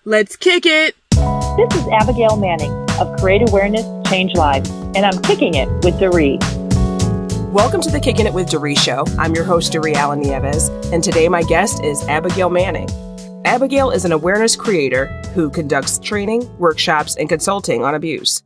Let's kick it! This is Abigail Manning of Create Awareness, Change Lives, and I'm kicking it with Doree. Welcome to the Kicking It with Doree show. I'm your host, Doree Allen-Nieves, and today my guest is Abigail Manning. Abigail is an awareness creator who conducts training, workshops, and consulting on abuse.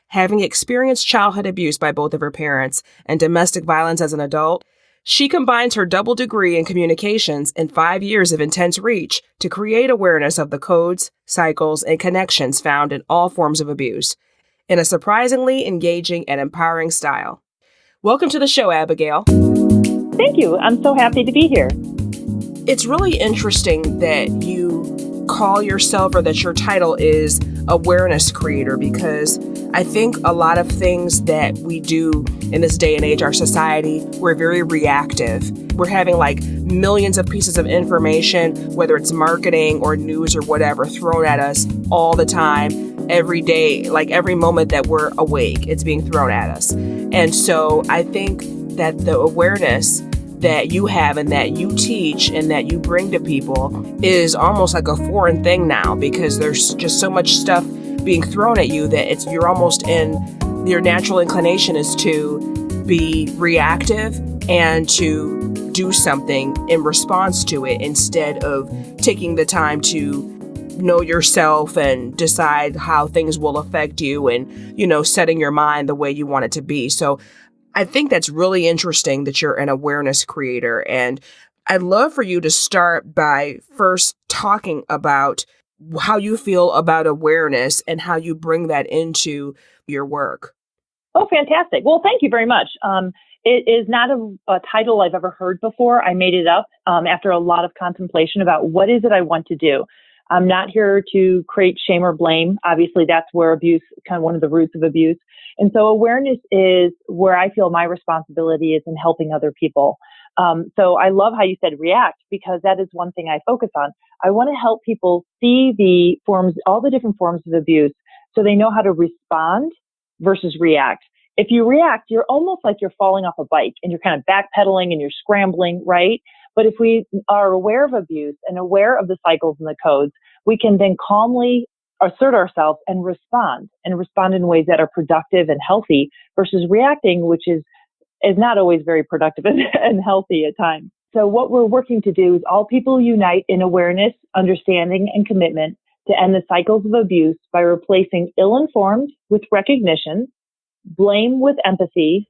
Having experienced childhood abuse by both of her parents and domestic violence as an adult, she combines her double degree in communications and 5 years of intense reach to create awareness of the codes, cycles, and connections found in all forms of abuse in a surprisingly engaging and empowering style. Welcome to the show, Abigail. Thank you. I'm so happy to be here. It's really interesting that you call yourself, or that your title is awareness creator, because I think a lot of things that we do in this day and age, our society, we're very reactive. We're having like millions of pieces of information, whether it's marketing or news or whatever, thrown at us all the time, every day, like every moment that we're awake, it's being thrown at us. And so I think that the awareness that you have and that you teach and that you bring to people is almost like a foreign thing now, because there's just so much stuff being thrown at you that you're almost in, your natural inclination is to be reactive and to do something in response to it instead of taking the time to know yourself and decide how things will affect you and, setting your mind the way you want it to be. So I think that's really interesting that you're an awareness creator. And I'd love for you to start by first talking about how you feel about awareness and how you bring that into your work. Oh, fantastic. Well, thank you very much. It is not a title I've ever heard before. I made it up after a lot of contemplation about what is it I want to do. I'm not here to create shame or blame. Obviously, that's where abuse, kind of one of the roots of abuse. And so awareness is where I feel my responsibility is in helping other people. So I love how you said react, because that is one thing I focus on. I want to help people see the forms, all the different forms of abuse, so they know how to respond versus react. If you react, you're almost like you're falling off a bike and you're kind of backpedaling and you're scrambling, right? But if we are aware of abuse and aware of the cycles and the codes, we can then calmly assert ourselves and respond in ways that are productive and healthy versus reacting, which is not always very productive and healthy at times. So what we're working to do is all people unite in awareness, understanding, and commitment to end the cycles of abuse by replacing ill-informed with recognition, blame with empathy,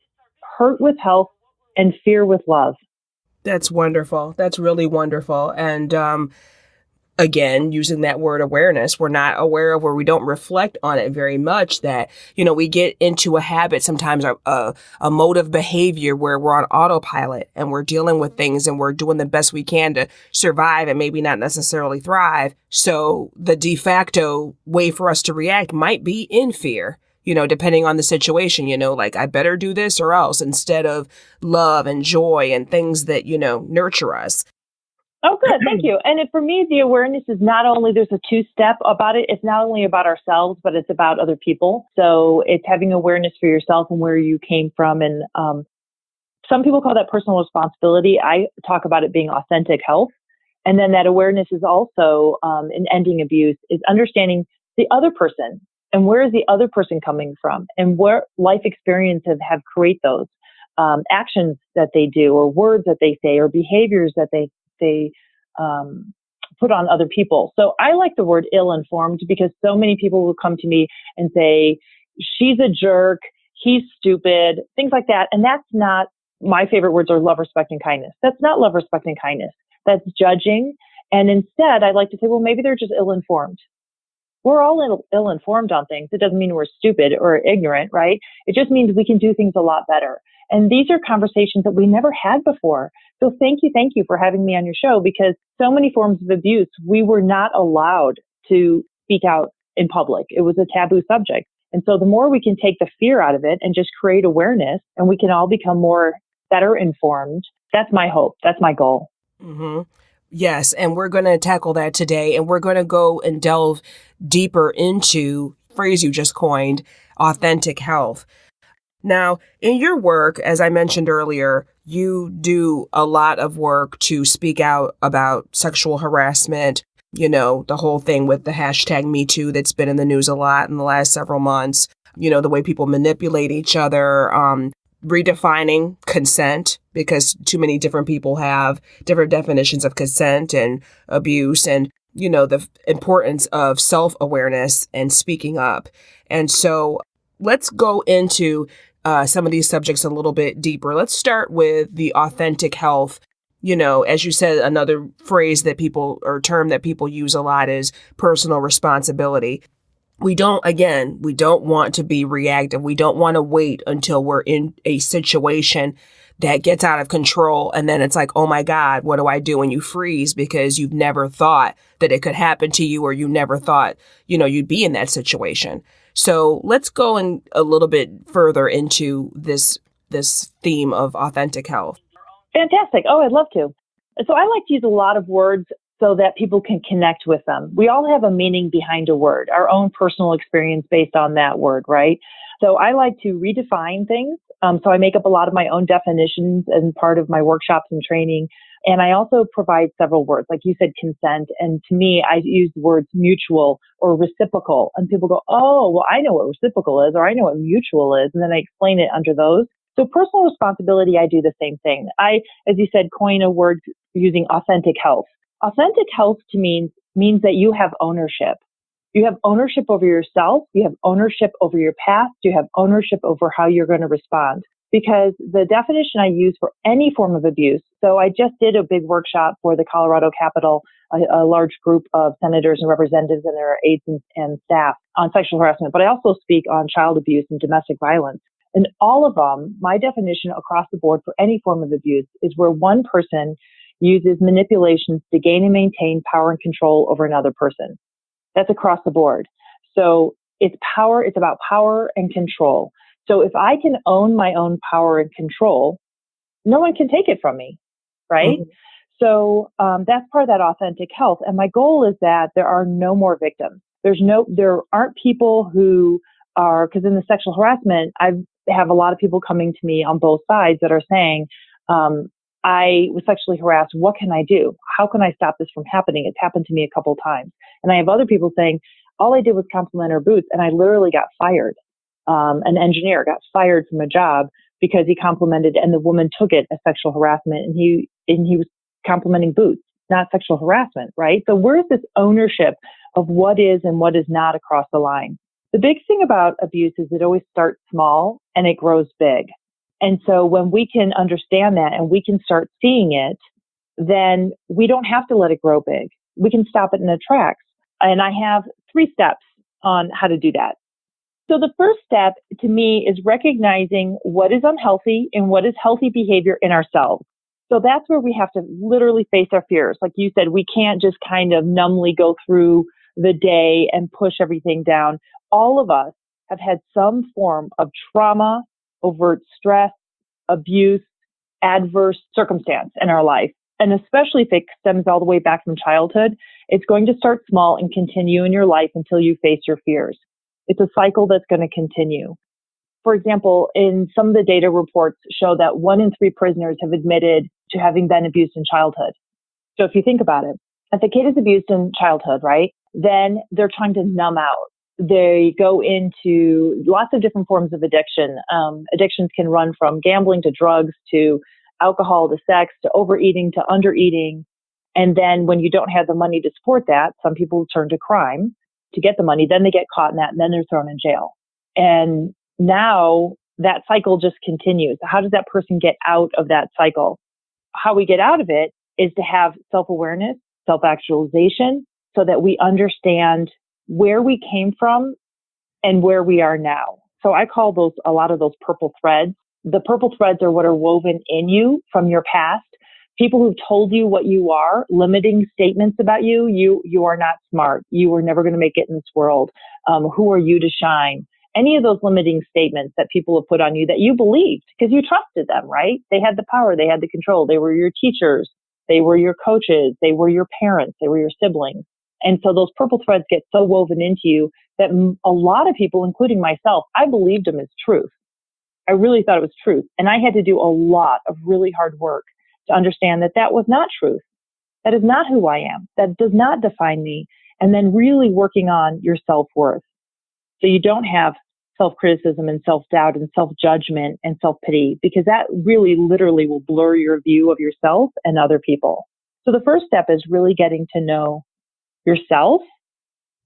hurt with health, and fear with love. That's wonderful. That's really wonderful. And again, using that word awareness, we're not aware of, or we don't reflect on it very much, that, we get into a habit, sometimes a mode of behavior where we're on autopilot and we're dealing with things and we're doing the best we can to survive and maybe not necessarily thrive. So the de facto way for us to react might be in fear, depending on the situation, like I better do this or else, instead of love and joy and things that, nurture us. Oh, good. Thank you. And for me, the awareness is not only, there's a two-step about it. It's not only about ourselves, but it's about other people. So it's having awareness for yourself and where you came from. And some people call that personal responsibility. I talk about it being authentic health. And then that awareness is also in ending abuse, is understanding the other person and where is the other person coming from and where life experiences have created those actions that they do, or words that they say, or behaviors that they put on other people. So I like the word ill-informed, because so many people will come to me and say, she's a jerk, he's stupid, things like that. And that's not, my favorite words are love, respect, and kindness. That's not love, respect, and kindness. That's judging. And instead, I like to say, well, maybe they're just ill-informed. We're all ill-informed on things. It doesn't mean we're stupid or ignorant, right? It just means we can do things a lot better. And these are conversations that we never had before. So thank you for having me on your show, because so many forms of abuse, we were not allowed to speak out in public. It was a taboo subject. And so the more we can take the fear out of it and just create awareness, and we can all become better informed, that's my hope. That's my goal. Mm-hmm. Yes. And we're going to tackle that today. And we're going to go and delve deeper into the phrase you just coined, authentic health. Now, in your work, as I mentioned earlier, you do a lot of work to speak out about sexual harassment, the whole thing with the hashtag Me Too that's been in the news a lot in the last several months, the way people manipulate each other, redefining consent because too many different people have different definitions of consent and abuse and, the importance of self-awareness and speaking up. And so let's go into some of these subjects a little bit deeper. Let's start with the authentic health. As you said, another phrase that people or term that people use a lot is personal responsibility. We don't want to be reactive. We don't want to wait until we're in a situation that gets out of control. And then it's like, oh my God, what do I do? And you freeze because you've never thought that it could happen to you, or you never thought, you'd be in that situation. So let's go in a little bit further into this theme of authentic health. Fantastic. Oh, I'd love to. So I like to use a lot of words so that people can connect with them. We all have a meaning behind a word, our own personal experience based on that word, right? So I like to redefine things. So I make up a lot of my own definitions as part of my workshops and training. And I also provide several words, like you said, consent. And to me, I use the words mutual or reciprocal. And people go, oh, well, I know what reciprocal is, or I know what mutual is. And then I explain it under those. So personal responsibility, I do the same thing. I, as you said, coin a word using authentic health. Authentic health to me means that you have ownership. You have ownership over yourself. You have ownership over your past. You have ownership over how you're going to respond. Because the definition I use for any form of abuse, so I just did a big workshop for the Colorado Capitol, a large group of senators and representatives and their aides and staff on sexual harassment, but I also speak on child abuse and domestic violence. And all of them, my definition across the board for any form of abuse is where one person uses manipulations to gain and maintain power and control over another person. That's across the board. So it's power. It's about power and control. So if I can own my own power and control, no one can take it from me, right? Mm-hmm. So that's part of that authentic health. And my goal is that there are no more victims. There aren't people who are, because in the sexual harassment, I have a lot of people coming to me on both sides that are saying, I was sexually harassed. What can I do? How can I stop this from happening? It's happened to me a couple of times. And I have other people saying, all I did was compliment her boots and I literally got fired. An engineer got fired from a job because he complimented, and the woman took it as sexual harassment, and he was complimenting boots, not sexual harassment, right? So where's this ownership of what is and what is not across the line? The big thing about abuse is it always starts small and it grows big. And so when we can understand that and we can start seeing it, then we don't have to let it grow big. We can stop it in its tracks. And I have 3 steps on how to do that. So the first step to me is recognizing what is unhealthy and what is healthy behavior in ourselves. So that's where we have to literally face our fears. Like you said, we can't just kind of numbly go through the day and push everything down. All of us have had some form of trauma, overt stress, abuse, adverse circumstance in our life. And especially if it stems all the way back from childhood, it's going to start small and continue in your life until you face your fears. It's a cycle that's going to continue. For example, in some of the data reports show that 1 in 3 prisoners have admitted to having been abused in childhood. So if you think about it, if a kid is abused in childhood, right, then they're trying to numb out. They go into lots of different forms of addiction. Addictions can run from gambling to drugs to alcohol to sex to overeating to undereating. And then when you don't have the money to support that, some people turn to crime to get the money. Then they get caught in that, and then they're thrown in jail. And now that cycle just continues. How does that person get out of that cycle? How we get out of it is to have self-awareness, self-actualization, so that we understand where we came from and where we are now. So I call those, a lot of those purple threads. The purple threads are what are woven in you from your past. People who've told you what you are, limiting statements about you. You are not smart. You are never going to make it in this world. Who are you to shine? Any of those limiting statements that people have put on you that you believed because you trusted them, right? They had the power. They had the control. They were your teachers. They were your coaches. They were your parents. They were your siblings. And so those purple threads get so woven into you that a lot of people, including myself, I believed them as truth. I really thought it was truth. And I had to do a lot of really hard work to understand that that was not truth. That is not who I am. That does not define me. And then really working on your self-worth. So you don't have self-criticism and self-doubt and self-judgment and self-pity, because that really literally will blur your view of yourself and other people. So the first step is really getting to know yourself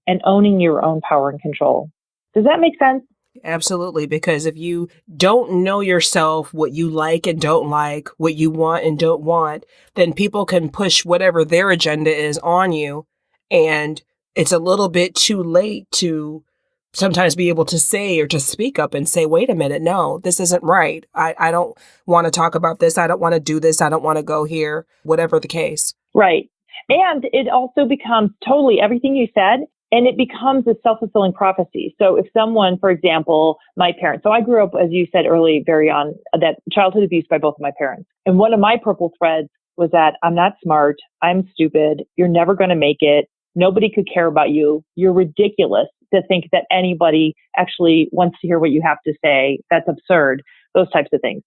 and owning your own power and control. Does that make sense? Absolutely, because if you don't know yourself, what you like and don't like, what you want and don't want, then people can push whatever their agenda is on you. And it's a little bit too late to sometimes be able to say or to speak up and say, wait a minute, no, this isn't right. I don't want to talk about this. I don't want to do this. I don't want to go here, whatever the case. Right. And it also becomes totally everything you said, and it becomes a self-fulfilling prophecy. So if someone, for example, my parents, so I grew up, as you said early, very on that childhood abuse by both of my parents. And one of my purple threads was that I'm not smart. I'm stupid. You're never going to make it. Nobody could care about you. You're ridiculous to think that anybody actually wants to hear what you have to say. That's absurd. Those types of things.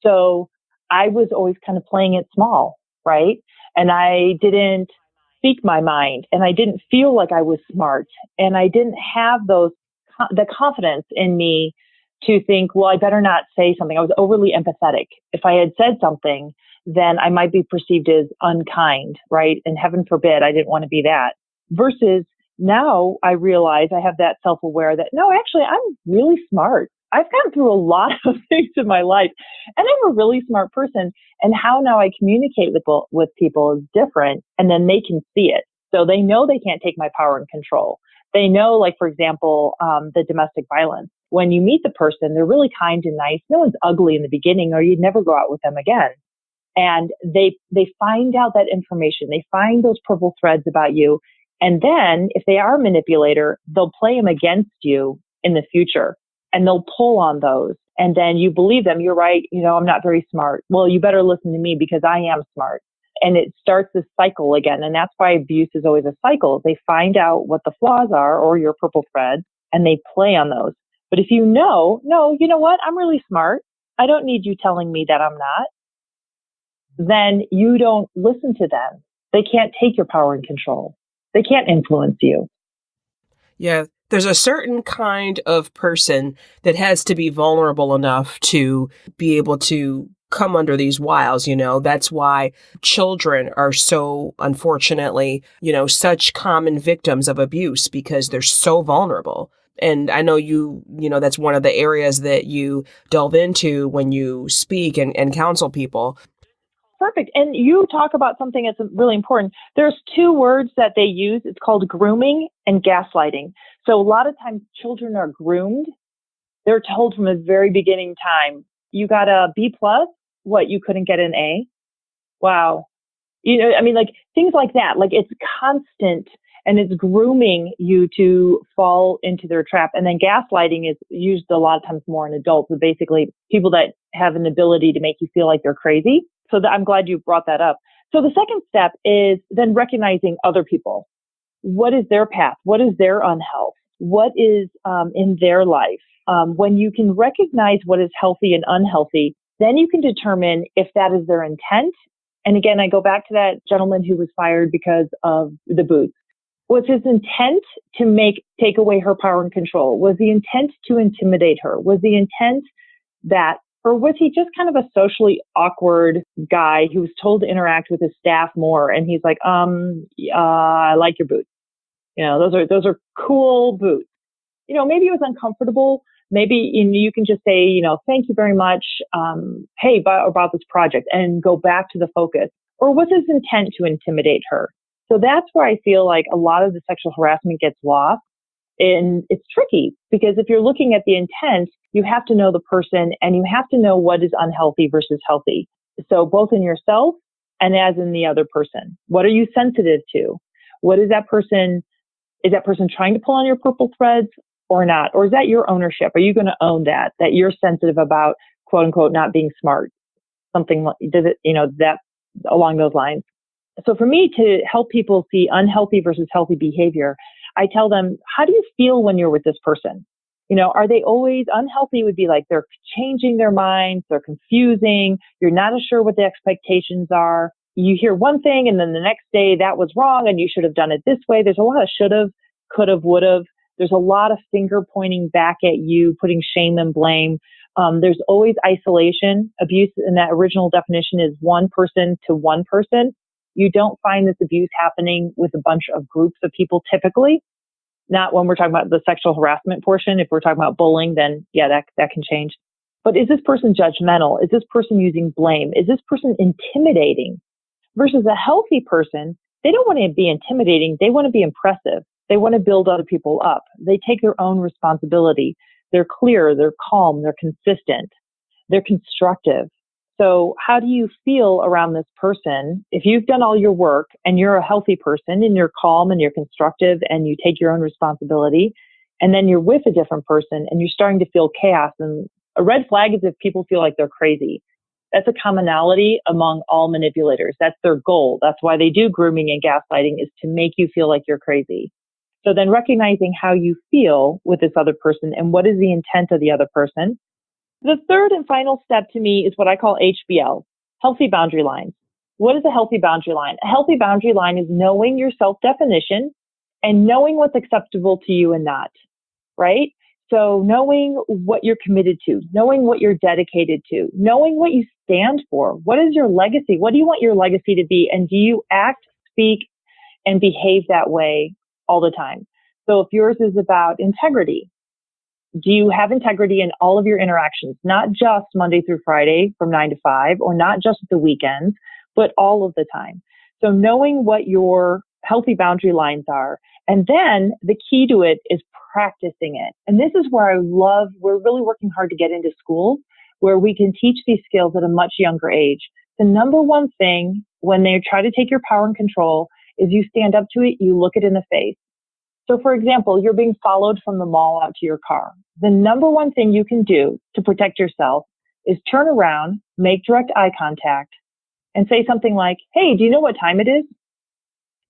So I was always kind of playing it small, right? And I didn't speak my mind, and I didn't feel like I was smart, and I didn't have the confidence in me to think, well, I better not say something. I was overly empathetic. If I had said something, then I might be perceived as unkind, right? And heaven forbid, I didn't want to be that. Versus now I realize I have that self-aware that, no, actually, I'm really smart. I've gone through a lot of things in my life, and I'm a really smart person. And how now I communicate with people is different, and then they can see it. So they know they can't take my power and control. They know, like, for example, the domestic violence. When you meet the person, they're really kind and nice. No one's ugly in the beginning, or you'd never go out with them again. And they find out that information. They find those purple threads about you. And then if they are a manipulator, they'll play them against you in the future, and they'll pull on those. And then you believe them. You're right. I'm not very smart. Well, you better listen to me because I am smart. And it starts this cycle again. And that's why abuse is always a cycle. They find out what the flaws are, or your purple threads, and they play on those. But if you know, no, you know what? I'm really smart. I don't need you telling me that I'm not. Then you don't listen to them. They can't take your power and control. They can't influence you. Yeah, there's a certain kind of person that has to be vulnerable enough to be able to come under these wiles. That's why children are so, unfortunately, such common victims of abuse, because they're so vulnerable. And I know that's one of the areas that you delve into when you speak and counsel people. Perfect. And you talk about something that's really important. There's two words that they use. It's called grooming and gaslighting. So a lot of times children are groomed. They're told from a very beginning time, you got a B plus, what, you couldn't get an A? Wow. Things like that. Like, it's constant, and it's grooming you to fall into their trap. And then gaslighting is used a lot of times more in adults, but basically people that have an ability to make you feel like they're crazy. So I'm glad you brought that up. So the second step is then recognizing other people. What is their path? What is their unhealth? What is in their life? When you can recognize what is healthy and unhealthy, then you can determine if that is their intent. And again, I go back to that gentleman who was fired because of the boots. Was his intent to take away her power and control? Was the intent to intimidate her? Was the intent or was he just kind of a socially awkward guy who was told to interact with his staff more? And he's like, I like your boots. Those are cool boots. Maybe it was uncomfortable. Maybe you can just say, thank you very much. Hey, about this project, and go back to the focus. Or was his intent to intimidate her? So that's where I feel like a lot of the sexual harassment gets lost. And it's tricky, because if you're looking at the intent, you have to know the person, and you have to know what is unhealthy versus healthy. So both in yourself and as in the other person. What are you sensitive to? What is that person trying to pull on your purple threads or not? Or is that your ownership? Are you going to own that you're sensitive about, quote unquote, not being smart? Something like, that along those lines. So for me to help people see unhealthy versus healthy behavior, I tell them, how do you feel when you're with this person? Are they always unhealthy? Would be like they're changing their minds, they're confusing, you're not as sure what the expectations are. you hear one thing and then the next day that was wrong and you should have done it this way. There's a lot of should have, could have, would have. There's a lot of finger pointing back at you, putting shame and blame. There's always isolation. Abuse in that original definition is one person to one person. You don't find this abuse happening with a bunch of groups of people typically. Not when we're talking about the sexual harassment portion. If we're talking about bullying, then yeah, that can change. But is this person judgmental? Is this person using blame? Is this person intimidating? Versus a healthy person, they don't want to be intimidating. They want to be impressive. They want to build other people up. They take their own responsibility. They're clear, they're calm, they're consistent, they're constructive. So how do you feel around this person? If you've done all your work and you're a healthy person and you're calm and you're constructive and you take your own responsibility, and then you're with a different person and you're starting to feel chaos, and a red flag is if people feel like they're crazy. That's a commonality among all manipulators. That's their goal. That's why they do grooming and gaslighting, is to make you feel like you're crazy. So then recognizing how you feel with this other person and what is the intent of the other person. The third and final step to me is what I call HBL, healthy boundary lines. What is a healthy boundary line? A healthy boundary line is knowing your self-definition and knowing what's acceptable to you and not, right? So knowing what you're committed to, knowing what you're dedicated to, knowing what you stand for. What is your legacy? What do you want your legacy to be? And do you act, speak, and behave that way all the time? So if yours is about integrity, do you have integrity in all of your interactions, not just Monday through Friday from 9 to 5, or not just the weekends, but all of the time? So knowing what your healthy boundary lines are. And then the key to it is practicing it. And this is where we're really working hard to get into schools where we can teach these skills at a much younger age. The number one thing when they try to take your power and control is you stand up to it, you look it in the face. So for example, you're being followed from the mall out to your car. The number one thing you can do to protect yourself is turn around, make direct eye contact, and say something like, hey, do you know what time it is?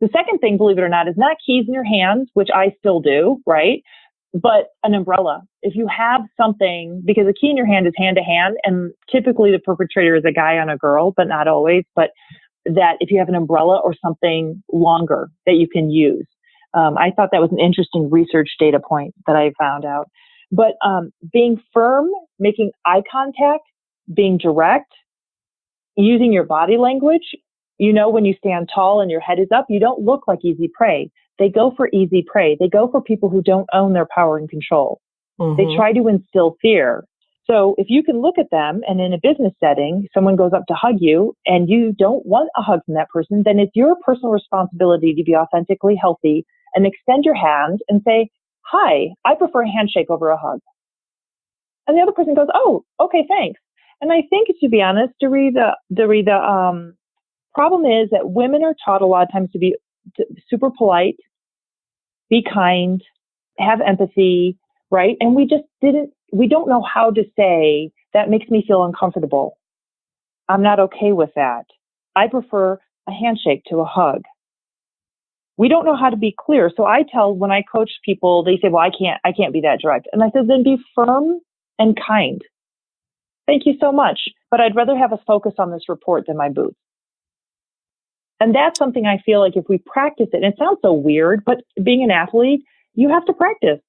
The second thing, believe it or not, is not keys in your hands, which I still do, right? But an umbrella. If you have something, because a key in your hand is hand to hand, and typically the perpetrator is a guy on a girl, but not always, but that if you have an umbrella or something longer that you can use. I thought that was an interesting research data point that I found out. But being firm, making eye contact, being direct, using your body language. You know, when you stand tall and your head is up, you don't look like easy prey. They go for easy prey. They go for people who don't own their power and control. Mm-hmm. They try to instill fear. So if you can look at them, and in a business setting, someone goes up to hug you and you don't want a hug from that person, then it's your personal responsibility to be authentically healthy and extend your hand and say, hi, I prefer a handshake over a hug. And the other person goes, oh, okay, thanks. And I think, to be honest, the problem is that women are taught a lot of times to be super polite, be kind, have empathy, right? And we don't know how to say, that makes me feel uncomfortable. I'm not okay with that. I prefer a handshake to a hug. We don't know how to be clear. So when I coach people, they say, well, I can't be that direct. And I said, then be firm and kind. Thank you so much. But I'd rather have us focus on this report than my boots. And that's something I feel like if we practice it, and it sounds so weird, but being an athlete, you have to practice,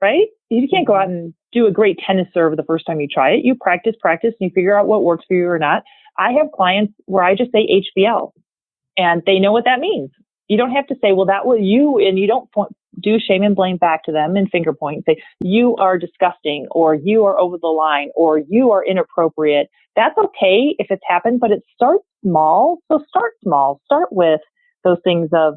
right? You can't go out and do a great tennis serve the first time you try it. You practice, and you figure out what works for you or not. I have clients where I just say HBL, and they know what that means. You don't have to say, well, that was you, and you don't do shame and blame back to them and finger point and say, you are disgusting, or you are over the line, or you are inappropriate. That's okay if it's happened, but it starts small. So start small. Start with those things of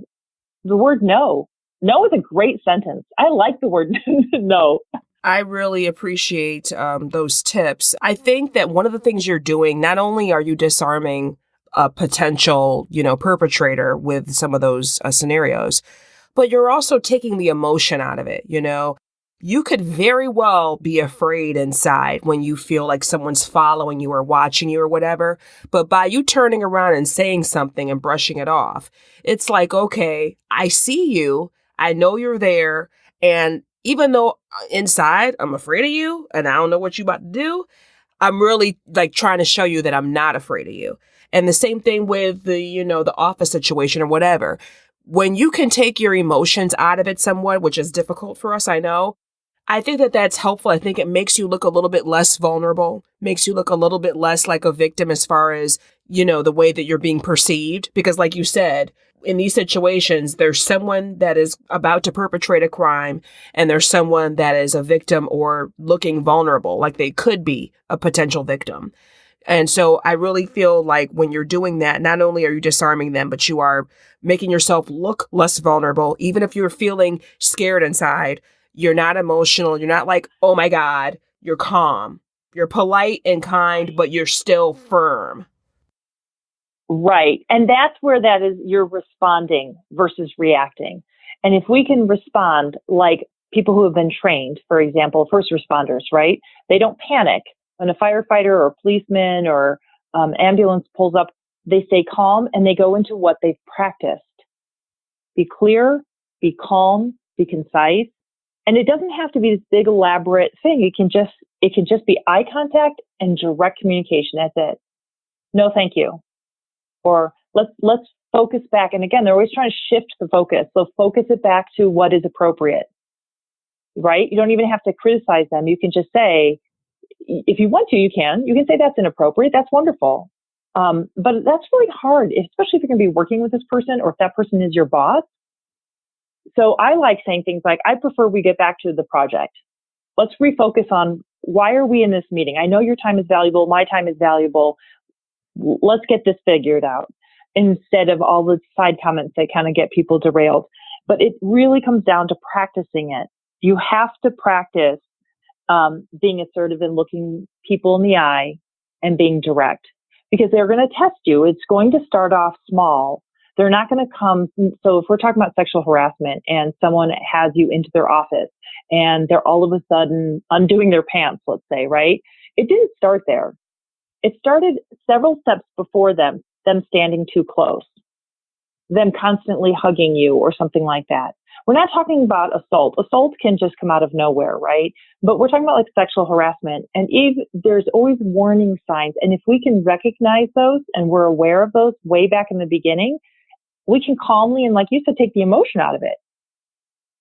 the word no. No is a great sentence. I like the word no. I really appreciate those tips. I think that one of the things you're doing, not only are you disarming a potential, perpetrator with some of those scenarios, but you're also taking the emotion out of it. You could very well be afraid inside when you feel like someone's following you or watching you or whatever. But by you turning around and saying something and brushing it off, it's like, okay, I see you. I know you're there. And even though inside I'm afraid of you and I don't know what you're about to do, I'm really like trying to show you that I'm not afraid of you. And the same thing with the office situation or whatever. When you can take your emotions out of it somewhat, which is difficult for us, I know, I think that that's helpful. I think it makes you look a little bit less vulnerable, makes you look a little bit less like a victim as far as, the way that you're being perceived. Because like you said, in these situations, there's someone that is about to perpetrate a crime and there's someone that is a victim or looking vulnerable, like they could be a potential victim. And so I really feel like when you're doing that, not only are you disarming them, but you are making yourself look less vulnerable. Even if you're feeling scared inside, you're not emotional. You're not like, oh my God, you're calm. You're polite and kind, but you're still firm. Right. And that's where that is, you're responding versus reacting. And if we can respond like people who have been trained, for example, first responders, right? They don't panic. When a firefighter or a policeman or ambulance pulls up, they stay calm and they go into what they've practiced. Be clear, be calm, be concise. And it doesn't have to be this big elaborate thing. It can just be eye contact and direct communication. That's it. No, thank you. Or let's focus back. And again, they're always trying to shift the focus. So focus it back to what is appropriate, right? You don't even have to criticize them. You can just say, if you want to, you can say that's inappropriate. That's wonderful. But that's really hard, especially if you're going to be working with this person or if that person is your boss. So I like saying things like, I prefer we get back to the project. Let's refocus on why are we in this meeting? I know your time is valuable. My time is valuable. Let's get this figured out instead of all the side comments that kind of get people derailed. But it really comes down to practicing it. You have to practice being assertive and looking people in the eye and being direct because they're going to test you. It's going to start off small. They're not going to come. So if we're talking about sexual harassment and someone has you into their office and they're all of a sudden undoing their pants, let's say, right? It didn't start there. It started several steps before them standing too close, them constantly hugging you or something like that. We're not talking about assault. Assault can just come out of nowhere, right? But we're talking about like sexual harassment. And there's always warning signs. And if we can recognize those and we're aware of those way back in the beginning, we can calmly and, like you said, take the emotion out of it.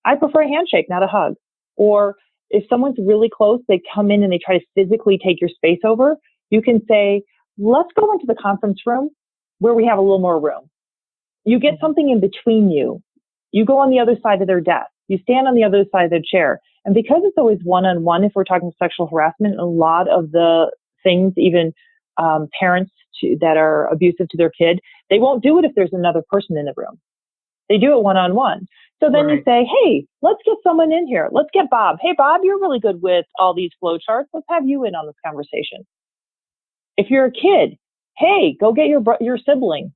I prefer a handshake, not a hug. Or if someone's really close, they come in and they try to physically take your space over, you can say, let's go into the conference room where we have a little more room. You get something in between you. You go on the other side of their desk. You stand on the other side of their chair. And because it's always one-on-one, if we're talking sexual harassment, a lot of the things, even parents that are abusive to their kid, they won't do it if there's another person in the room. They do it one-on-one. So then you say, hey, let's get someone in here. Let's get Bob. Hey, Bob, you're really good with all these flow charts. Let's have you in on this conversation. If you're a kid, hey, go get your sibling.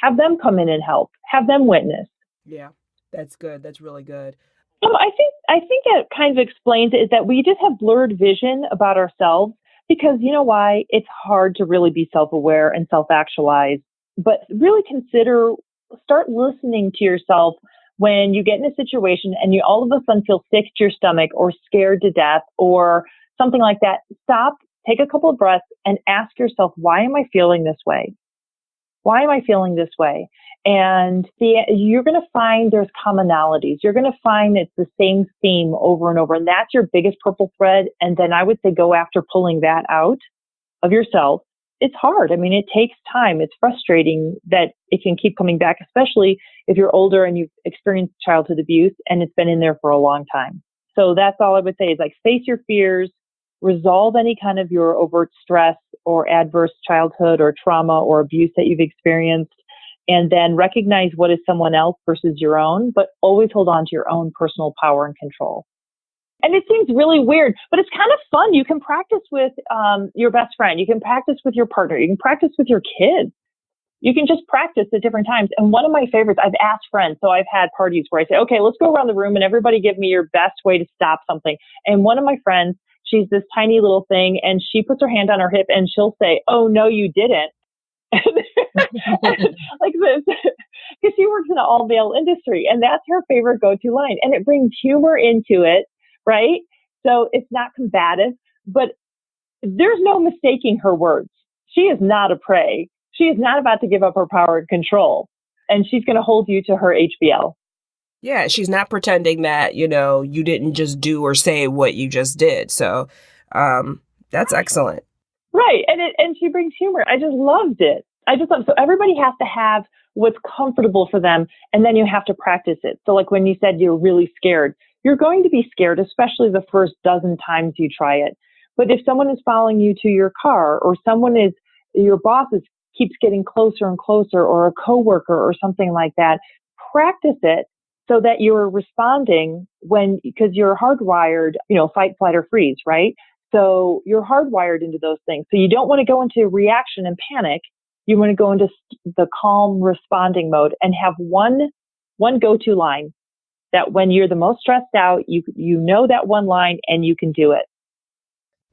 Have them come in and help. Have them witness. Yeah, that's good. That's really good. I think it kind of explains it is that we just have blurred vision about ourselves because you know why? It's hard to really be self-aware and self-actualize, but really start listening to yourself when you get in a situation and you all of a sudden feel sick to your stomach or scared to death or something like that. Stop, take a couple of breaths and ask yourself, why am I feeling this way? Why am I feeling this way? And you're going to find there's commonalities. You're going to find it's the same theme over and over. And that's your biggest purple thread. And then I would say go after pulling that out of yourself. It's hard. I mean, it takes time. It's frustrating that it can keep coming back, especially if you're older and you've experienced childhood abuse and it's been in there for a long time. So that's all I would say is like face your fears, resolve any kind of your overt stress or adverse childhood or trauma or abuse that you've experienced, and then recognize what is someone else versus your own, but always hold on to your own personal power and control. And it seems really weird, but it's kind of fun. You can practice with your best friend. You can practice with your partner. You can practice with your kids. You can just practice at different times. And one of my favorites, I've asked friends. So I've had parties where I say, okay, let's go around the room and everybody give me your best way to stop something. And one of my friends, she's this tiny little thing and she puts her hand on her hip and she'll say, oh, no, you didn't. Like this, because she works in an all-male industry and that's her favorite go-to line. And it brings humor into it, right? So it's not combative, but there's no mistaking her words. She is not a prey. She is not about to give up her power and control, and she's going to hold you to her HBL. Yeah, she's not pretending that, you didn't just do or say what you just did. So that's excellent. Right. And she brings humor. I just loved it. So everybody has to have what's comfortable for them, and then you have to practice it. So like when you said you're really scared, you're going to be scared, especially the first dozen times you try it. But if someone is following you to your car, or your boss keeps getting closer and closer, or a coworker or something like that, practice it so that you're responding because you're hardwired, fight, flight, or freeze, right? So you're hardwired into those things. So you don't want to go into reaction and panic. You want to go into the calm responding mode and have one go-to line that when you're the most stressed out, you know that one line and you can do it.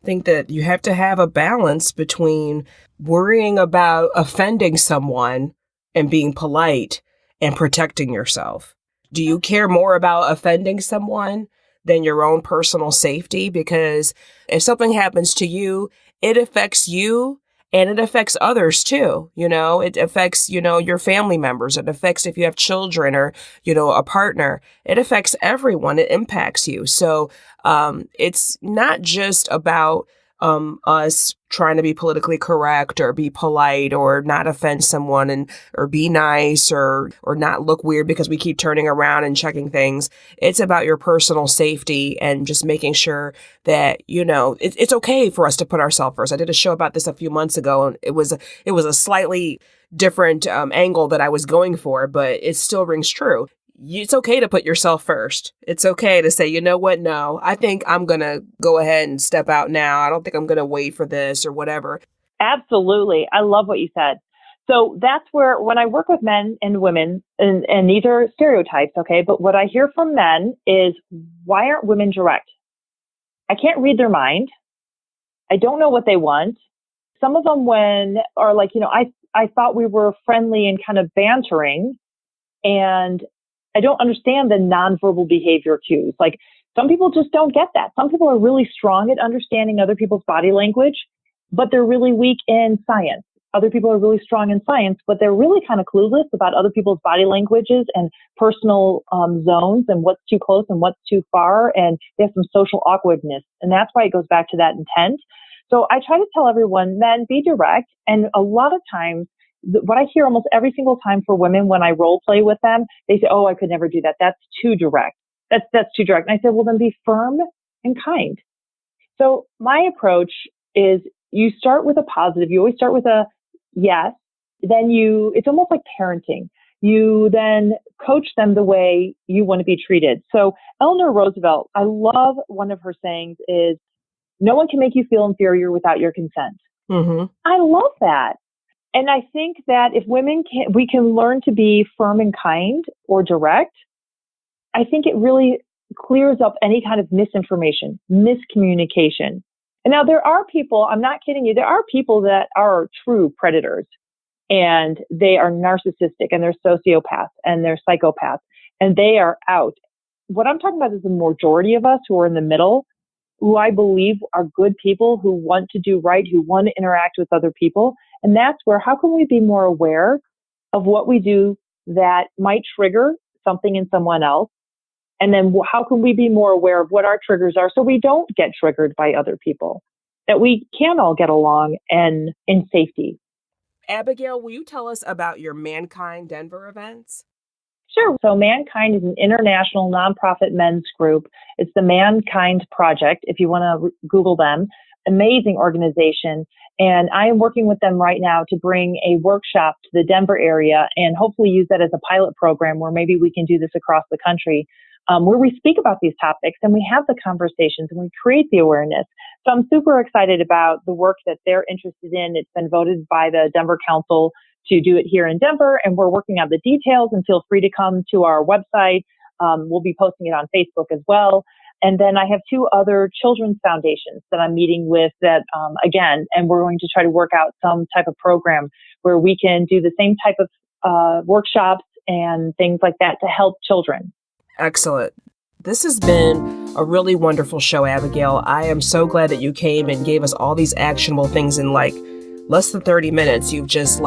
I think that you have to have a balance between worrying about offending someone and being polite and protecting yourself. Do you care more about offending someone than your own personal safety? Because if something happens to you, it affects you and it affects others too. It affects, your family members. It affects if you have children or, a partner. It affects everyone. It impacts you. So it's not just about us trying to be politically correct or be polite or not offend someone or be nice or not look weird because we keep turning around and checking things. It's about your personal safety and just making sure that, it's okay for us to put ourselves first. I did a show about this a few months ago, and it was a slightly different angle that I was going for, but it still rings true. It's okay to put yourself first. It's okay to say, you know what? No, I think I'm going to go ahead and step out now. I don't think I'm going to wait for this or whatever. Absolutely. I love what you said. So that's where when I work with men and women, and these are stereotypes, okay? But what I hear from men is, why aren't women direct? I can't read their mind. I don't know what they want. Some of them are like, I thought we were friendly and kind of bantering, and I don't understand the nonverbal behavior cues. Like, some people just don't get that. Some people are really strong at understanding other people's body language, but they're really weak in science. Other people are really strong in science, but they're really kind of clueless about other people's body languages and personal zones and what's too close and what's too far. And they have some social awkwardness. And that's why it goes back to that intent. So I try to tell everyone, men, be direct. And a lot of times, what I hear almost every single time for women when I role play with them, they say, oh, I could never do that. That's too direct. That's too direct. And I said, well, then be firm and kind. So my approach is, you start with a positive. You always start with a yes. Then it's almost like parenting. You then coach them the way you want to be treated. So Eleanor Roosevelt, I love one of her sayings is, no one can make you feel inferior without your consent. Mm-hmm. I love that. And I think that if we can learn to be firm and kind or direct, I think it really clears up any kind of misinformation, miscommunication. And now there are people, I'm not kidding you, there are people that are true predators, and they are narcissistic, and they're sociopaths, and they're psychopaths, and they are out. What I'm talking about is the majority of us who are in the middle, who I believe are good people who want to do right, who want to interact with other people. And that's where, how can we be more aware of what we do that might trigger something in someone else? And then how can we be more aware of what our triggers are so we don't get triggered by other people, that we can all get along and in safety? Abigail, will you tell us about your Mankind Denver events? Sure. So Mankind is an international nonprofit men's group. It's the Mankind Project, if you want to Google them. Amazing organization. And I am working with them right now to bring a workshop to the Denver area and hopefully use that as a pilot program where maybe we can do this across the country, where we speak about these topics and we have the conversations and we create the awareness. So I'm super excited about the work that they're interested in. It's been voted by the Denver Council to do it here in Denver, and we're working on the details, and feel free to come to our website. We'll be posting it on Facebook as well. And then I have two other children's foundations that I'm meeting with that, again, and we're going to try to work out some type of program where we can do the same type of workshops and things like that to help children. Excellent. This has been a really wonderful show, Abigail. I am so glad that you came and gave us all these actionable things and less than 30 minutes, you've just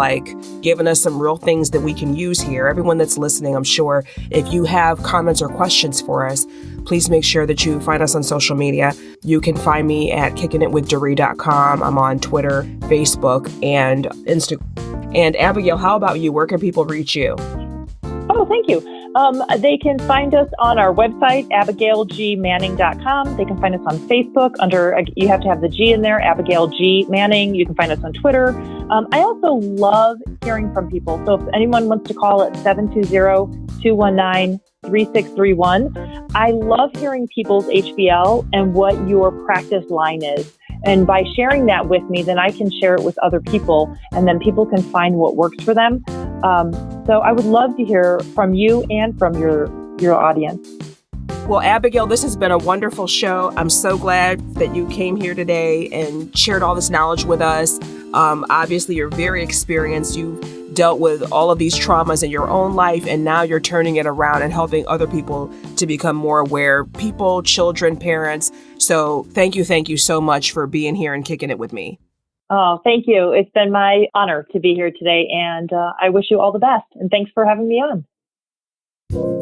given us some real things that we can use here. Everyone that's listening, I'm sure if you have comments or questions for us, please make sure that you find us on social media. You can find me at kickingitwithdoree.com. I'm on Twitter, Facebook, and Instagram. And Abigail, how about you? Where can people reach you? Oh, thank you. They can find us on our website, abigailgmanning.com. They can find us on Facebook you have to have the G in there, Abigail G. Manning. You can find us on Twitter. I also love hearing from people. So if anyone wants to call at 720-219-3631, I love hearing people's HBL and what your practice line is. And by sharing that with me, then I can share it with other people, and then people can find what works for them. So I would love to hear from you and from your audience. Well, Abigail, this has been a wonderful show. I'm so glad that you came here today and shared all this knowledge with us. Obviously, you're very experienced. You've dealt with all of these traumas in your own life, and now you're turning it around and helping other people to become more aware, people, children, parents. So thank you so much for being here and kicking it with me. Oh, thank you. It's been my honor to be here today, and I wish you all the best. And thanks for having me on.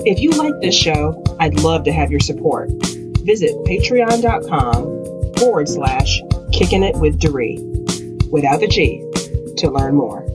If you like this show, I'd love to have your support. Visit patreon.com/kickingitwithdoree without the G to learn more.